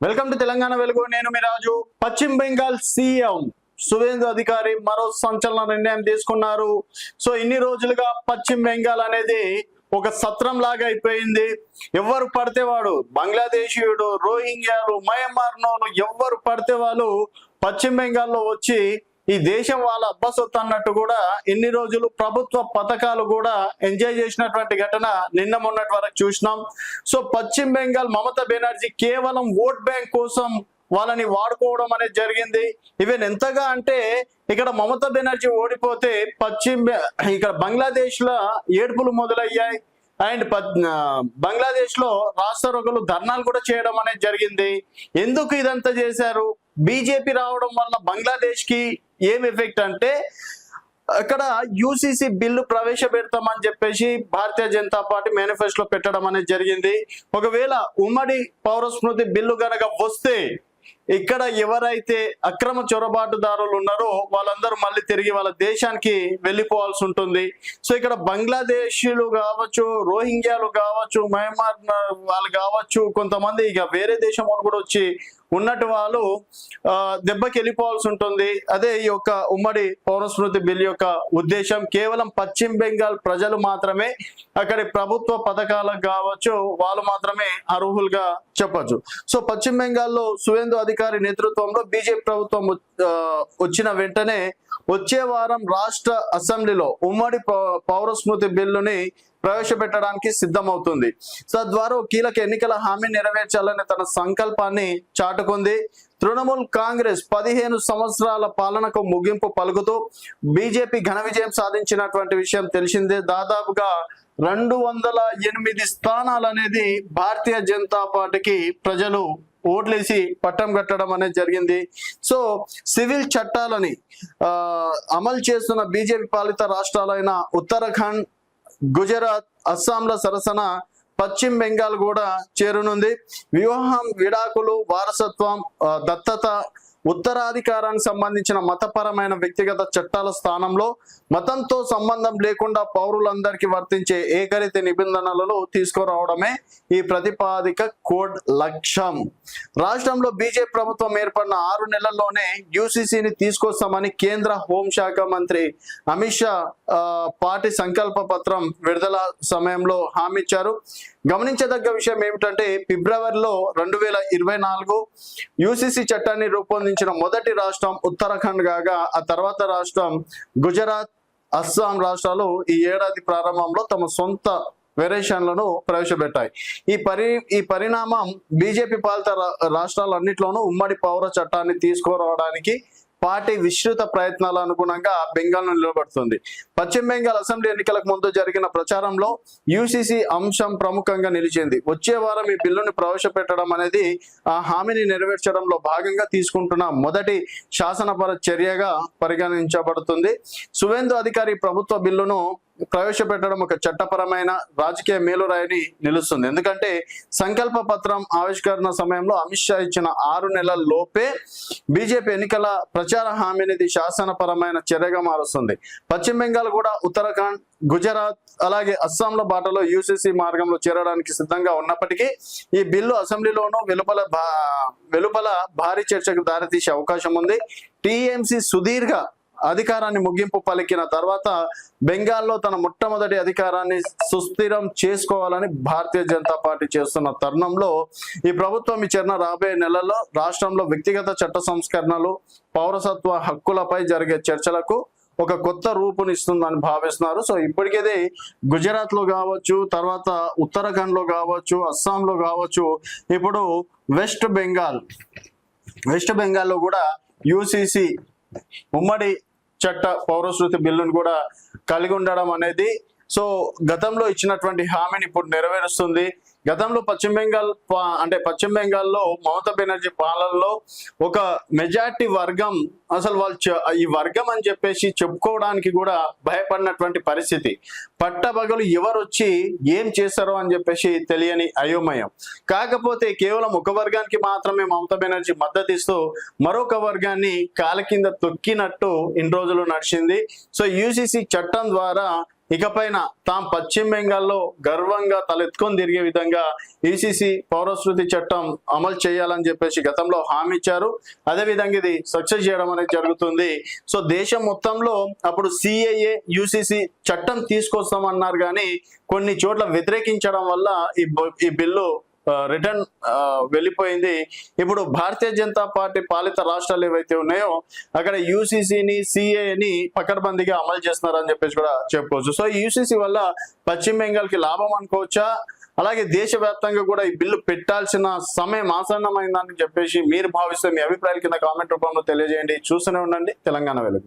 Welcome to Telangana వెలుగు. నేను మీ రాజు. పశ్చిమ బెంగాల్ సీఎం సువేందు అధికారి మరో సంచలన నిర్ణయం తీసుకున్నారు. సో ఇన్ని రోజులుగా పశ్చిమ బెంగాల్ అనేది ఒక సత్రం లాగా అయిపోయింది. ఎవరు పడితే వాడు, బంగ్లాదేశీయుడు, రోహింగ్యాలు, మయన్మార్నోలు, ఎవరు పడితే వాళ్ళు పశ్చిమ బెంగాల్లో వచ్చి ఈ దేశం వాళ్ళ అబ్బసొత్తు అన్నట్టు కూడా ఇన్ని రోజులు ప్రభుత్వ పథకాలు కూడా ఎంజాయ్ చేసినటువంటి ఘటన నిన్న మొన్నటి వరకు చూసినాం. సో పశ్చిమ బెంగాల్ మమతా బెనర్జీ కేవలం ఓట్ బ్యాంక్ కోసం వాళ్ళని వాడుకోవడం అనేది జరిగింది. ఈవెన్ ఎంతగా అంటే ఇక్కడ మమతా బెనర్జీ ఓడిపోతే ఇక్కడ బంగ్లాదేశ్ లో ఏడుపులు మొదలయ్యాయి. అండ్ బంగ్లాదేశ్ లో రాస్తారోకలు ధర్నాలు కూడా చేయడం అనేది జరిగింది. ఎందుకు ఇదంతా చేశారు? బీజేపీ రావడం వల్ల బంగ్లాదేశ్ కి ఏం ఎఫెక్ట్ అంటే అక్కడ యూసీసీ బిల్లు ప్రవేశపెడతామని చెప్పేసి భారతీయ జనతా పార్టీ మేనిఫెస్టోలో పెట్టడం అనేది జరిగింది. ఒకవేళ ఉమ్మడి పౌర స్మృతి బిల్లు గనక వస్తే ఇక్కడ ఎవరైతే అక్రమ చొరబాటుదారులు ఉన్నారో వాళ్ళందరూ మళ్ళీ తిరిగి వాళ్ళ దేశానికి వెళ్ళిపోవాల్సి ఉంటుంది. సో ఇక్కడ బంగ్లాదేశీలు కావచ్చు, రోహింగ్యాలు కావచ్చు, మయన్మార్ వాళ్ళు కావచ్చు, కొంతమంది ఇక వేరే దేశం వాళ్ళు కూడా వచ్చి ఉన్నట్టు వాళ్ళు దెబ్బకి వెళ్ళిపోవాల్సి ఉంటుంది. అదే ఈ యొక్క ఉమ్మడి పౌరస్మృతి బిల్ యొక్క ఉద్దేశం. కేవలం పశ్చిమ బెంగాల్ ప్రజలు మాత్రమే అక్కడి ప్రభుత్వ పథకాలకు కావచ్చు వాళ్ళు మాత్రమే అర్హులుగా చెప్పచ్చు. సో పశ్చిమ బెంగాల్లో సువేందు అధికారి నేతృత్వంలో బీజేపీ ప్రభుత్వం వచ్చిన వెంటనే వచ్చే వారం రాష్ట్ర అసెంబ్లీలో ఉమ్మడి పౌరస్మృతి బిల్లుని ప్రవేశపెట్టడానికి సిద్ధమవుతుంది. తద్వారా కీలక ఎన్నికల హామీ నెరవేర్చాలనే తన సంకల్పాన్ని చాటుకుంది. తృణమూల్ కాంగ్రెస్ 15 సంవత్సరాల పాలనకు ముగింపు పలుకుతూ బీజేపీ ఘన విజయం సాధించినటువంటి విషయం తెలిసిందే. దాదాపుగా 208 స్థానాలు అనేది భారతీయ జనతా పార్టీకి ప్రజలు ఓట్లేసి పట్టం కట్టడం అనేది జరిగింది. సో సివిల్ చట్టాలని అమలు చేస్తున్న బీజేపీ పాలిత రాష్ట్రాలైన ఉత్తరాఖండ్, గుజరాత్, అస్సాంల సరసన పశ్చిమ బెంగాల్ కూడా చేరనుంది. వివాహం, విడాకులు, వారసత్వం, దత్తత, ఉత్తరాధికారానికి సంబంధించిన మతపరమైన వ్యక్తిగత చట్టాల స్థానంలో మతంతో సంబంధం లేకుండా పౌరులందరికీ వర్తించే ఏకరీతి నిబంధనలను తీసుకురావడమే ఈ ప్రతిపాదిక కోడ్ లక్ష్యం. రాష్ట్రంలో బీజేపీ ప్రభుత్వం ఏర్పడిన 6 నెలల్లోనే యూసీసీని తీసుకొస్తామని కేంద్ర హోంశాఖ మంత్రి అమిత్ షా పార్టీ సంకల్ప పత్రం విడుదల సమయంలో హామీ ఇచ్చారు. గమనించదగ్గ విషయం ఏమిటంటే ఫిబ్రవరిలో 2024 యూసీసీ చట్టాన్ని రూపొందించిన మొదటి రాష్ట్రం ఉత్తరాఖండ్ కాగా ఆ తర్వాత రాష్ట్రం గుజరాత్, అస్సాం రాష్ట్రాలు ఈ ఏడాది ప్రారంభంలో తమ సొంత వేరియేషన్లను ప్రవేశపెట్టాయి. ఈ పరిణామం బీజేపీ పాలిత రాష్ట్రాలన్నింటిలోనూ ఉమ్మడి పౌర చట్టాన్ని తీసుకురావడానికి పార్టీ విస్తృత ప్రయత్నాల అనుగుణంగా బెంగాల్ను నిలబడుతుంది. పశ్చిమ బెంగాల్ అసెంబ్లీ ఎన్నికలకు ముందు జరిగిన ప్రచారంలో యూసీసీ అంశం ప్రముఖంగా నిలిచింది. వచ్చే వారం ఈ బిల్లుని ప్రవేశపెట్టడం అనేది ఆ హామీని నెరవేర్చడంలో భాగంగా తీసుకుంటున్న మొదటి శాసనపర చర్యగా పరిగణించబడుతుంది. సువేందు అధికారి ప్రభుత్వ బిల్లును ప్రవేశపెట్టడం ఒక చట్టపరమైన రాజకీయ మేలురాయిని నిలుస్తుంది. ఎందుకంటే సంకల్ప పత్రం ఆవిష్కరణ సమయంలో అమిత్ షా ఇచ్చిన 6 నెలల లోపే బీజేపీ ఎన్నికల ప్రచార హామీని శాసనపరమైన చర్యగా మారుస్తుంది. పశ్చిమ బెంగాల్ కూడా ఉత్తరాఖండ్, గుజరాత్ అలాగే అస్సాంల బాటలో యూసీసీ మార్గంలో చేరడానికి సిద్ధంగా ఉన్నప్పటికీ ఈ బిల్లు అసెంబ్లీలోనూ వెలుపల భారీ చర్చకు దారితీసే అవకాశం ఉంది. టీఎంసీ సుదీర్ఘ అధికారాన్ని ముగింపు పలికిన తర్వాత బెంగాల్లో తన మొట్టమొదటి అధికారాన్ని సుస్థిరం చేసుకోవాలని భారతీయ జనతా పార్టీ చేస్తున్న తరుణంలో ఈ ప్రభుత్వం ఇచ్చిన రాబోయే నెలల్లో రాష్ట్రంలో వ్యక్తిగత చట్ట సంస్కరణలు, పౌరసత్వ హక్కులపై జరిగే చర్చలకు ఒక కొత్త రూపునిస్తుందని భావిస్తున్నారు. సో ఇప్పటికేదే గుజరాత్ లో కావచ్చు, తర్వాత ఉత్తరాఖండ్ లో కావచ్చు, అస్సాంలో కావచ్చు, ఇప్పుడు వెస్ట్ బెంగాల్లో కూడా యూసీసీ ఉమ్మడి చట్ట పౌరస్మృతి బిల్లును కూడా కలిగి ఉండడం అనేది సో గతంలో ఇచ్చినటువంటి హామీని ఇప్పుడు నెరవేరుస్తుంది. గతంలో పశ్చిమ బెంగాల్లో మమతా బెనర్జీ పాలనలో ఒక మెజార్టీ వర్గం అసలు వాళ్ళు ఈ వర్గం అని చెప్పేసి చెప్పుకోవడానికి కూడా భయపడినటువంటి పరిస్థితి. పట్టబగలు ఎవరు వచ్చి ఏం చేస్తారో అని చెప్పేసి తెలియని అయోమయం. కాకపోతే కేవలం ఒక వర్గానికి మాత్రమే మమతా బెనర్జీ మద్దతు ఇస్తూ మరొక వర్గాన్ని కాల కింద తొక్కినట్టు ఇన్ని రోజులు నడిచింది. సో యూసీసీ చట్టం ద్వారా ఇకపైన తాము పశ్చిమ బెంగాల్లో గర్వంగా తలెత్తుకొని తిరిగే విధంగా ఈసీసీ పౌరస్మృతి చట్టం అమలు చేయాలని చెప్పేసి గతంలో హామీ ఇచ్చారు. అదేవిధంగా ఇది సక్సెస్ చేయడం అనేది జరుగుతుంది. సో దేశం మొత్తంలో అప్పుడు సిఏఏ యూసీసీ చట్టం తీసుకొస్తామన్నారు కానీ కొన్ని చోట్ల వ్యతిరేకించడం వల్ల ఈ బిల్లు రిటర్న్ వెళ్ళిపోయింది. ఇప్పుడు భారతీయ జనతా పార్టీ పాలిత రాష్ట్రాలు ఏవైతే ఉన్నాయో అక్కడ యూసీసీని సిఏని పకడ్బందీగా అమలు చేస్తున్నారని చెప్పేసి కూడా చెప్పుకోవచ్చు. సో యూసీసీ వల్ల పశ్చిమ బెంగాల్కి లాభం అనుకోవచ్చా, అలాగే దేశవ్యాప్తంగా కూడా ఈ బిల్లు పెట్టాల్సిన సమయం ఆసన్నమైందని చెప్పేసి మీరు భావిస్తే మీ అభిప్రాయాల కింద కామెంట్ రూపంలో తెలియజేయండి. చూస్తూనే ఉండండి తెలంగాణ వెలుగు.